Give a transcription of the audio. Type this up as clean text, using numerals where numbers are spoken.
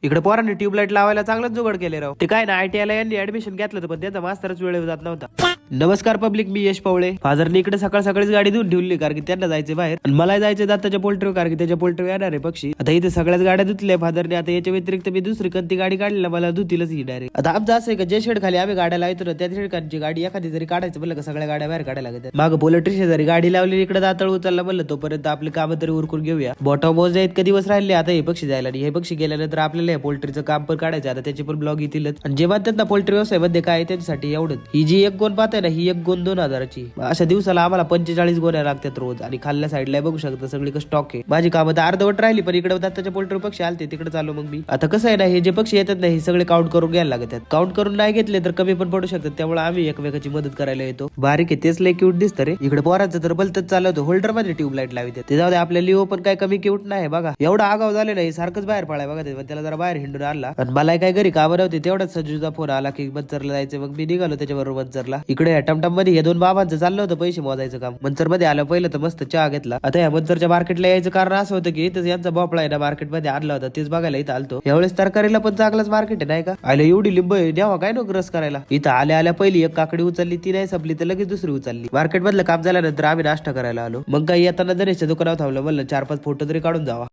इकडे पोरांनी ट्यूबलाईट लावायला चांगलाच जुगाड केले राव. ते काय ना ITI यांनी ऍडमिशन घेतलं पण त्यांचा मास्तरच वेळेवर जात नव्हता. नमस्कार पब्लिक, मी यश पवळे. फादरने इकडे सकाळ सकाळीच गाडी धुवून ठेवली कारण की त्यांना जायचे बाहेर आणि मला जायचे दाताच्या पोल्ट्री कारण की त्याच्या पोल्ट्री येणार आहे पक्षी. आता इथे सगळ्याच गाड्या धुतल्या फादरने. आता याच्या व्यतिरिक्त मी दुसरी कोणती गाडी काढली मला धुतीलच ही डायरेक्ट. आता आमचं असं आहे का जे शेड खाली आम्ही गाड्या लावतो ना त्या शेडकांची गाडी एखादी जरी काढायचं म्हणलं का सगळ्या गाड्या बाहेर काढायला लागतात. मागं पोल्ट्री शेजारी गाडी लावली इकडे दातळ उचलला म्हणलं तोपर्यंत आपले काम तरी उरकून घेऊया. बॉटम मोज इतके दिवस राहिले आता हे पक्षी जायला आणि हे पक्षी गेल्यानंतर आपल्याला पोल्ट्रीचं काम पण काढायचं. आता त्याचे पण ब्लॉग येतीलच. आणि जे म्हणतात ना पोल्ट्री व्यवसाय मध्ये काय त्यांच्यासाठी एवढंच. ही जी एक गोण पाहताय ना ही एक गोण 2000ची. अशा दिवसाला आम्हाला 45 गोण्या लागतात रोज. आणि खाल्ल्या साईडला बघू शकता सगळी स्टॉक आहे. माझी कामं तर अर्धवट राहिली पण इकडे दाताच्या पोल्ट्री पक्षी आलते तिकडे चालू मग मी. आता कसं आहे ना हे जे पक्षी येतात ना हे सगळे काउंट करून घ्यायला लागतात. काउंट करून नाही घेतले तर कमी पण पडू शकतात. त्यामुळे आम्ही एकमेकाची मदत करायला येतो. बारीक आहे तेच लय क्यूट दिसतं रे. इकडे पोरांचं तर बलतच चालवतो. होल्डर मध्ये ट्यूबलाईट लावते ते जाऊ दे. आपल्या लिओ पण काय कमी क्यूट नाही बघा. एवढा आगाव झाले नाही सारखंच बाहेर पडाय बघा. त्याला जरा बाहेर हिंडून आणला आणि मला काय घरी कामं नव्हती तेवढाच सजूचा फोन आला की मंचरला जायचं. मग मी निघालो त्याच्याबरोबर मंचरला. इकडे टमटम मध्ये हे दोन बाबांचं चाललं होतं पैसे मोजायचं काम. मंचर मध्ये आलं पहिलं तर मस्त चहा घेतला. आता या मंचरच्या मार्केटला यायचं कारण असं होतं की इथं यांचा भोपळा आहे ना मार्केट मध्ये आणला होता तेच बघायला इथं आलतो. यावेळेस तरकारीला पण चांगलाच मार्केट आहे नाही का. आयला एवढी लिंब द्यावा काय नको रस करायला. इथं आल्या पहिली एक काकडी उचलली ती नाही संपली तर लगेच दुसरी उचलली. मार्केट मधलं काम झाल्यानंतर आम्ही नाश्ता करायला आलो. मग काही येताना गणेशच्या दुकानावर थांबलं म्हणलं 4-5 फोटो तरी काढून जावा.